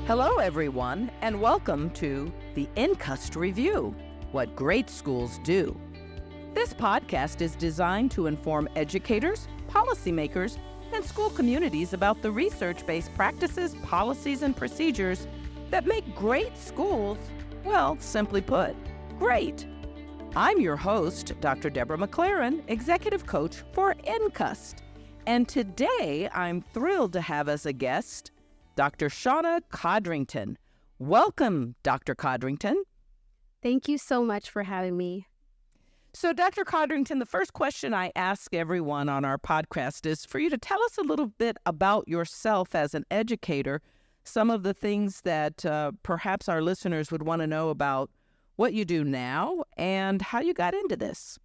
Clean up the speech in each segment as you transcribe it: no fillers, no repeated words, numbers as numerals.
Hello, everyone, and welcome to the NCUST Review, What Great Schools Do. This podcast is designed to inform educators, policymakers, and school communities about the research-based practices, policies, and procedures that make great schools, well, simply put, great. I'm your host, Dr. Deborah McLaren, Executive Coach for NCUST. And today, I'm thrilled to have as a guest Dr. Shawna Codrington. Welcome, Dr. Codrington. Thank you so much for having me. So, Dr. Codrington, the first question I ask everyone on our podcast is for you to tell us a little bit about yourself as an educator, some of the things that perhaps our listeners would want to know about what you do now and how you got into this.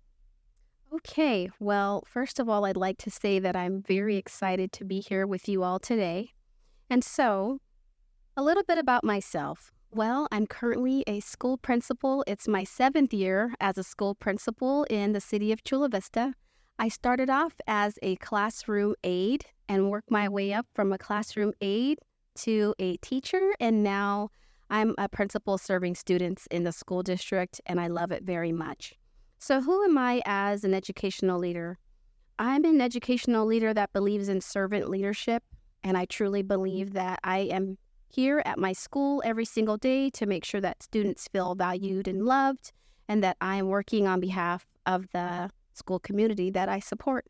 Okay, well, first of all, I'd like to say that I'm very excited to be here with you all today. And so, a little bit about myself. Well, I'm currently a school principal. It's my 7th year as a school principal in the city of Chula, Vista. I started off as a classroom aide and worked my way up from a classroom aide to a teacher, and now I'm a principal serving students in the school district, and I love it very much. So who am I as an educational leader? I'm an educational leader that believes in servant leadership, and I truly believe that I am here at my school every single day to make sure that students feel valued and loved, and that I am working on behalf of the school community that I support.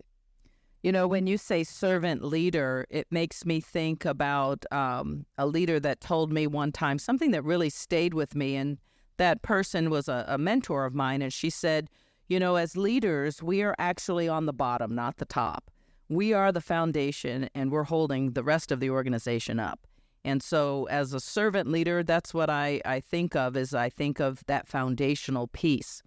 You know, when you say servant leader, it makes me think about a leader that told me one time something that really stayed with me, and that person was a mentor of mine, and she said, you know, as leaders, we are actually on the bottom, not the top. We are the foundation, and we're holding the rest of the organization up. And so as a servant leader, that's what I think of, is I think of that foundational piece.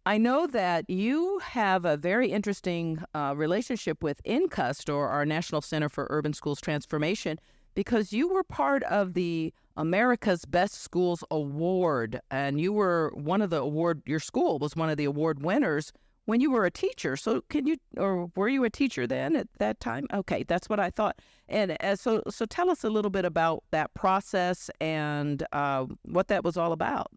I know that you have a very interesting relationship with NCUST, or our National Center for Urban Schools Transformation, because you were part of the America's Best Schools Award, and you were your school was one of the award winners when you were a teacher. So were you a teacher then at that time? Okay, that's what I thought. And so tell us a little bit about that process and what that was all about.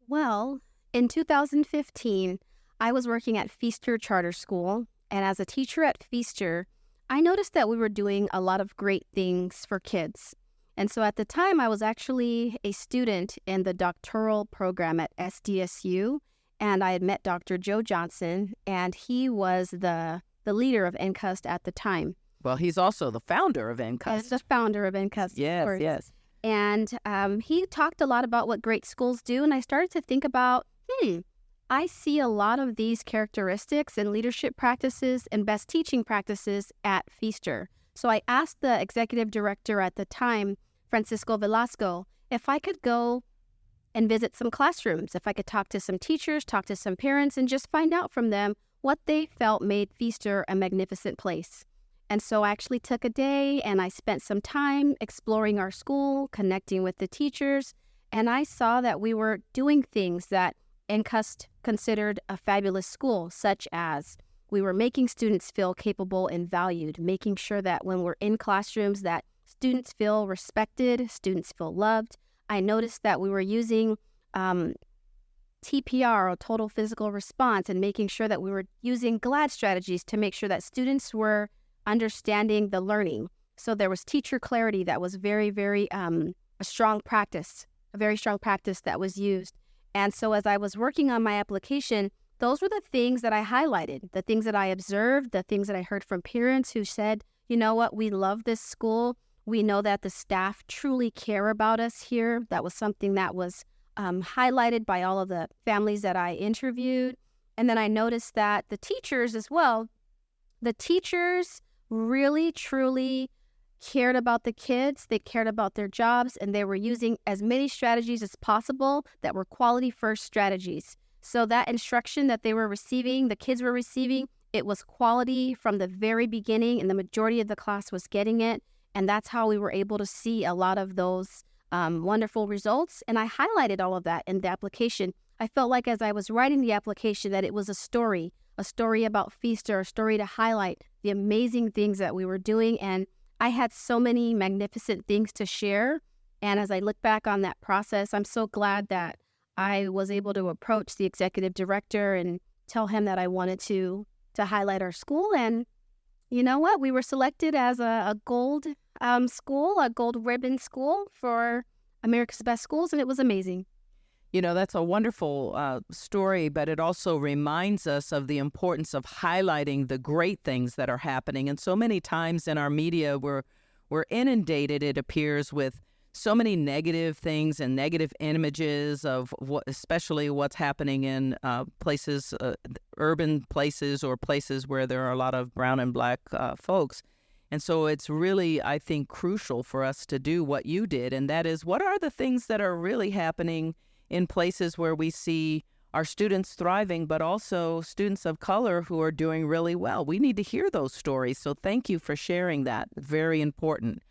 Well, in 2015, I was working at Vista Charter School, and as a teacher at Vista, I noticed that we were doing a lot of great things for kids. And so at the time, I was actually a student in the doctoral program at SDSU, and I had met Dr. Joe Johnson, and he was the leader of NCUST at the time. Well, he's also the founder of NCUST. He's the founder of NCUST. Yes, yes. And he talked a lot about what great schools do, and I started to think about, I see a lot of these characteristics and leadership practices and best teaching practices at Vista. So I asked the executive director at the time, Francisco Velasco, if I could go and visit some classrooms, if I could talk to some teachers, talk to some parents, and just find out from them what they felt made Vista a magnificent place. And so I actually took a day and I spent some time exploring our school, connecting with the teachers, and I saw that we were doing things that NCUST considered a fabulous school, such as we were making students feel capable and valued, making sure that when we're in classrooms that students feel respected, students feel loved. I noticed that we were using TPR, or total physical response, and making sure that we were using GLAD strategies to make sure that students were understanding the learning. So there was teacher clarity that was very, very a very strong practice that was used. And so as I was working on my application, those were the things that I highlighted, the things that I observed, the things that I heard from parents who said, you know what, we love this school. We know that the staff truly care about us here. That was something that was highlighted by all of the families that I interviewed. And then I noticed that the teachers as well, the teachers really, truly cared about the kids. They cared about their jobs, and they were using as many strategies as possible that were quality first strategies. So that instruction that they were receiving, the kids were receiving, it was quality from the very beginning, and the majority of the class was getting it. And that's how we were able to see a lot of those wonderful results. And I highlighted all of that in the application. I felt like as I was writing the application that it was a story about Vista, a story to highlight the amazing things that we were doing. And I had so many magnificent things to share And as I look back on that process, I'm so glad that I was able to approach the executive director and tell him that I wanted to highlight our school. And you know what? We were selected as a gold school, a gold ribbon school for America's Best Schools, and it was amazing. You know, that's a wonderful story, but it also reminds us of the importance of highlighting the great things that are happening. And so many times in our media, we're inundated, it appears, with so many negative things and negative images of especially what's happening in places, urban places, or places where there are a lot of brown and black folks. And so it's really, I think, crucial for us to do what you did, and that is, what are the things that are really happening in places where we see our students thriving, but also students of color who are doing really well. We need to hear those stories. So thank you for sharing that. Very important.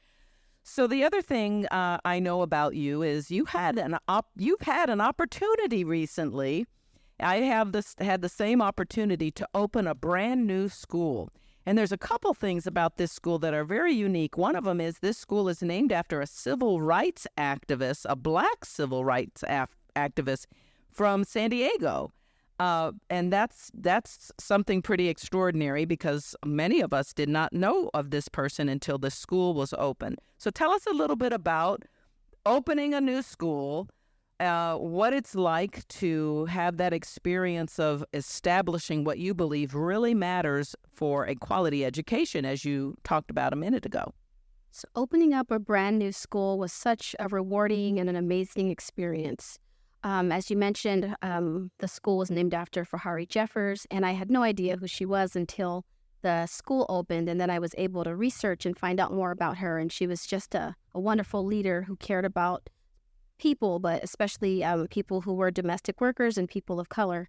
So the other thing I know about you is you've had an opportunity recently. I had the same opportunity to open a brand new school. And there's a couple things about this school that are very unique. One of them is this school is named after a civil rights activist, a black civil rights activist from San Diego. And that's something pretty extraordinary, because many of us did not know of this person until the school was open. So tell us a little bit about opening a new school, what it's like to have that experience of establishing what you believe really matters for a quality education, as you talked about a minute ago. So opening up a brand new school was such a rewarding and an amazing experience. As you mentioned, the school was named after Fahari Jeffers, and I had no idea who she was until the school opened, and then I was able to research and find out more about her. And she was just a wonderful leader who cared about people, but especially people who were domestic workers and people of color.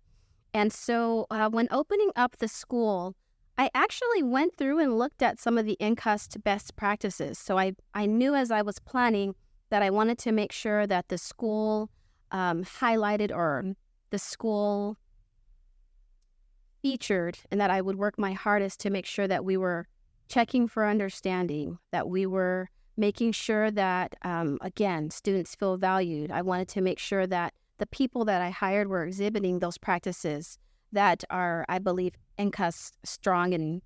And so when opening up the school, I actually went through and looked at some of the NCUST best practices. So I knew as I was planning that I wanted to make sure that the school highlighted, or the school featured, and that I would work my hardest to make sure that we were checking for understanding, that we were making sure that, again, students feel valued. I wanted to make sure that the people that I hired were exhibiting those practices that are, I believe, NCUST strong and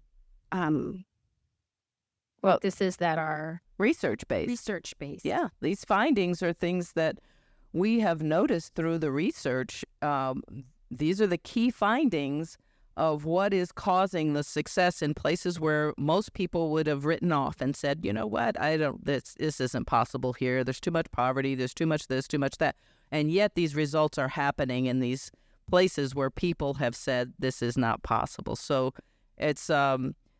practices that are research-based. Yeah, these findings are things that we have noticed through the research. These are the key findings of what is causing the success in places where most people would have written off and said, you know what, this isn't possible here. There's too much poverty. There's too much this, too much that. And yet these results are happening in these places where people have said this is not possible. So it's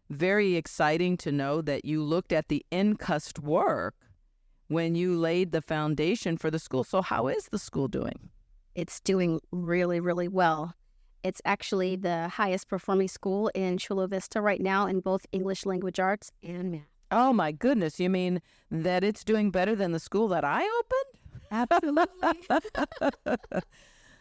very exciting to know that you looked at the NCUST work when you laid the foundation for the school. So how is the school doing? It's doing really, really well. It's actually the highest performing school in Chula Vista right now in both English language arts and math. Oh my goodness. You mean that it's doing better than the school that I opened? Absolutely.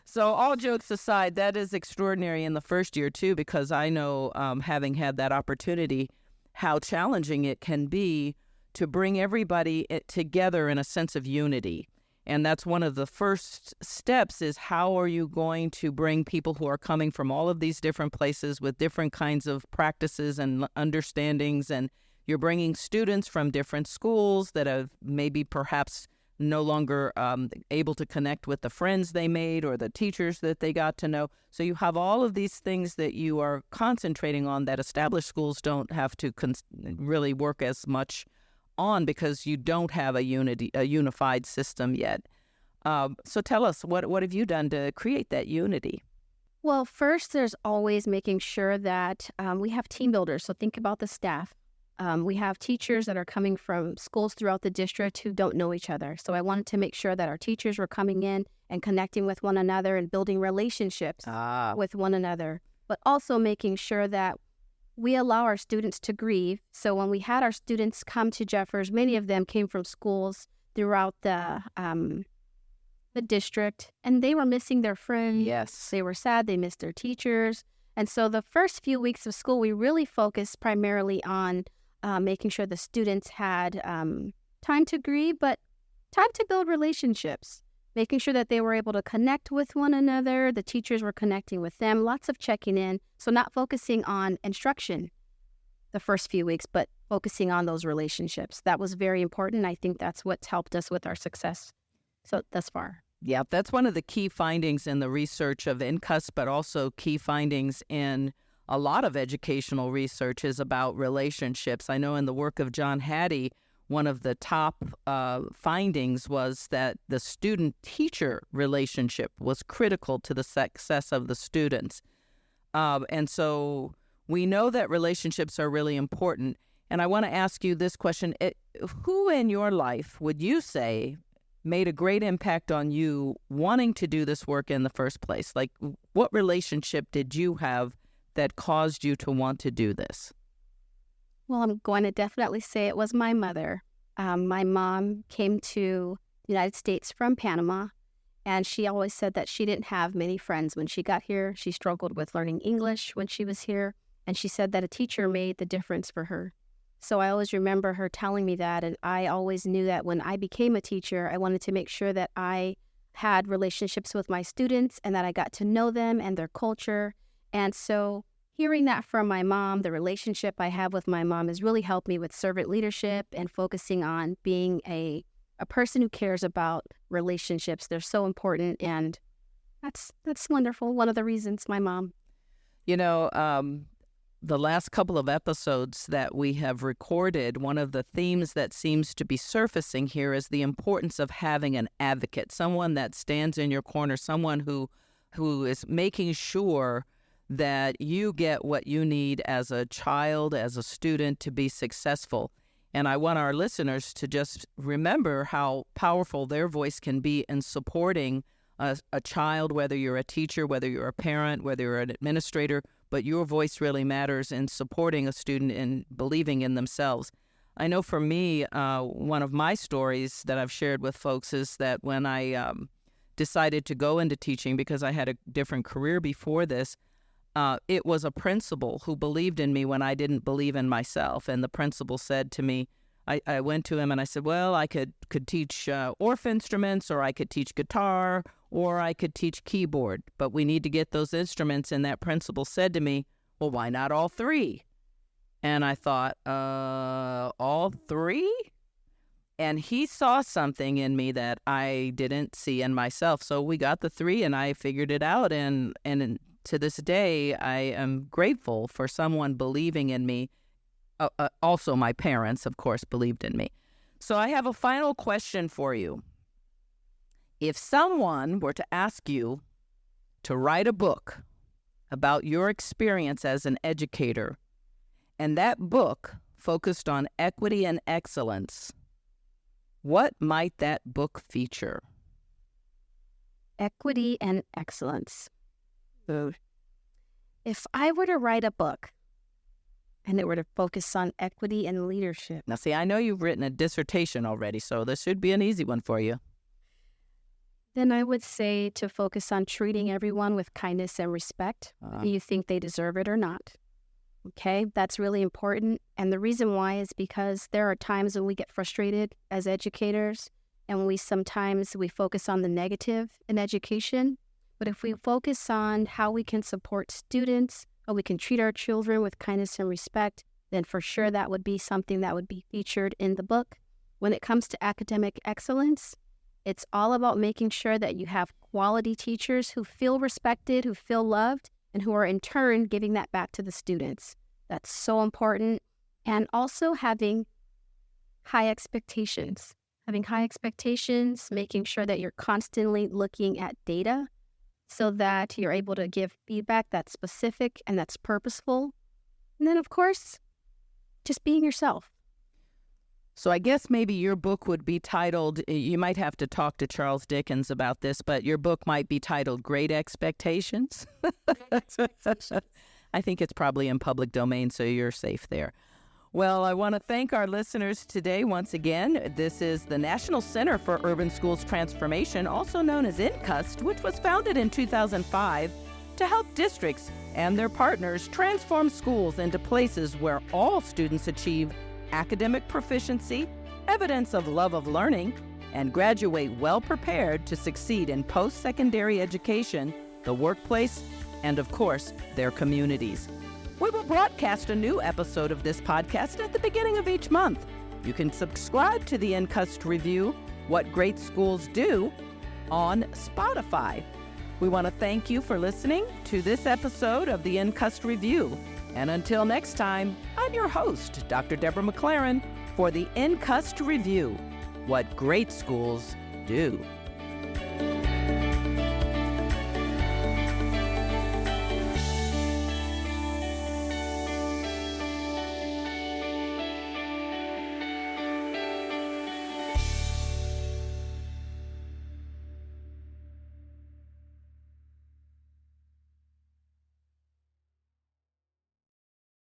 So all jokes aside, that is extraordinary in the first year too, because I know, having had that opportunity, how challenging it can be to bring everybody together in a sense of unity. And that's one of the first steps, is how are you going to bring people who are coming from all of these different places with different kinds of practices and understandings, and you're bringing students from different schools that have maybe perhaps no longer able to connect with the friends they made or the teachers that they got to know. So you have all of these things that you are concentrating on that established schools don't have to really work as much on, because you don't have a unified system yet. So tell us, what have you done to create that unity? Well, first, there's always making sure that we have team builders. So think about the staff. We have teachers that are coming from schools throughout the district who don't know each other. So I wanted to make sure that our teachers were coming in and connecting with one another and building relationships with one another, but also making sure that we allow our students to grieve. So when we had our students come to Jeffers, many of them came from schools throughout the district, and they were missing their friends. Yes. They were sad. They missed their teachers. And so the first few weeks of school, we really focused primarily on making sure the students had time to grieve, but time to build relationships, making sure that they were able to connect with one another, the teachers were connecting with them, lots of checking in. So not focusing on instruction the first few weeks, but focusing on those relationships. That was very important. I think that's what's helped us with our success thus far. Yeah, that's one of the key findings in the research of NCUST, but also key findings in a lot of educational research is about relationships. I know in the work of John Hattie, one of the top findings was that the student-teacher relationship was critical to the success of the students. And so we know that relationships are really important. And I want to ask you this question. Who in your life would you say made a great impact on you wanting to do this work in the first place? Like, what relationship did you have that caused you to want to do this? Well, I'm going to definitely say it was my mother. My mom came to the United States from Panama, and she always said that she didn't have many friends when she got here. She struggled with learning English when she was here, and she said that a teacher made the difference for her. So I always remember her telling me that, and I always knew that when I became a teacher, I wanted to make sure that I had relationships with my students and that I got to know them and their culture. And so hearing that from my mom, the relationship I have with my mom has really helped me with servant leadership and focusing on being a person who cares about relationships. They're so important, and that's wonderful. One of the reasons, my mom. You know, the last couple of episodes that we have recorded, one of the themes that seems to be surfacing here is the importance of having an advocate, someone that stands in your corner, someone who is making sure that you get what you need as a child, as a student, to be successful. And I want our listeners to just remember how powerful their voice can be in supporting a child, whether you're a teacher, whether you're a parent, whether you're an administrator, but your voice really matters in supporting a student and believing in themselves. I know for me, one of my stories that I've shared with folks is that when I decided to go into teaching, because I had a different career before this, it was a principal who believed in me when I didn't believe in myself. And the principal said to me, I went to him and I said, well, I could teach orff instruments, or I could teach guitar, or I could teach keyboard, but we need to get those instruments. And that principal said to me, well, why not all three? And I thought, all three? And he saw something in me that I didn't see in myself. So we got the three and I figured it out. And to this day, I am grateful for someone believing in me. Also, my parents, of course, believed in me. So I have a final question for you. If someone were to ask you to write a book about your experience as an educator, and that book focused on equity and excellence, what might that book feature? Equity and excellence. If I were to write a book and it were to focus on equity and leadership. Now, see, I know you've written a dissertation already, so this should be an easy one for you. Then I would say to focus on treating everyone with kindness and respect, whether you think they deserve it or not. Okay, that's really important. And the reason why is because there are times when we get frustrated as educators, and we focus on the negative in education. But if we focus on how we can support students, how we can treat our children with kindness and respect, then for sure that would be something that would be featured in the book. When it comes to academic excellence, it's all about making sure that you have quality teachers who feel respected, who feel loved, and who are in turn giving that back to the students. That's so important. And also having high expectations. Having high expectations, making sure that you're constantly looking at data so that you're able to give feedback that's specific and that's purposeful. And then, of course, just being yourself. So I guess maybe your book would be titled, you might have to talk to Charles Dickens about this, but your book might be titled Great Expectations. I think it's probably in public domain, so you're safe there. Well, I want to thank our listeners today once again. This is the National Center for Urban Schools Transformation, also known as NCUST, which was founded in 2005 to help districts and their partners transform schools into places where all students achieve academic proficiency, evidence of love of learning, and graduate well prepared to succeed in post-secondary education, the workplace, and of course, their communities. We will broadcast a new episode of this podcast at the beginning of each month. You can subscribe to the NCUST Review, What Great Schools Do, on Spotify. We want to thank you for listening to this episode of the NCUST Review. And until next time, I'm your host, Dr. Deborah McLaren, for the NCUST Review, What Great Schools Do.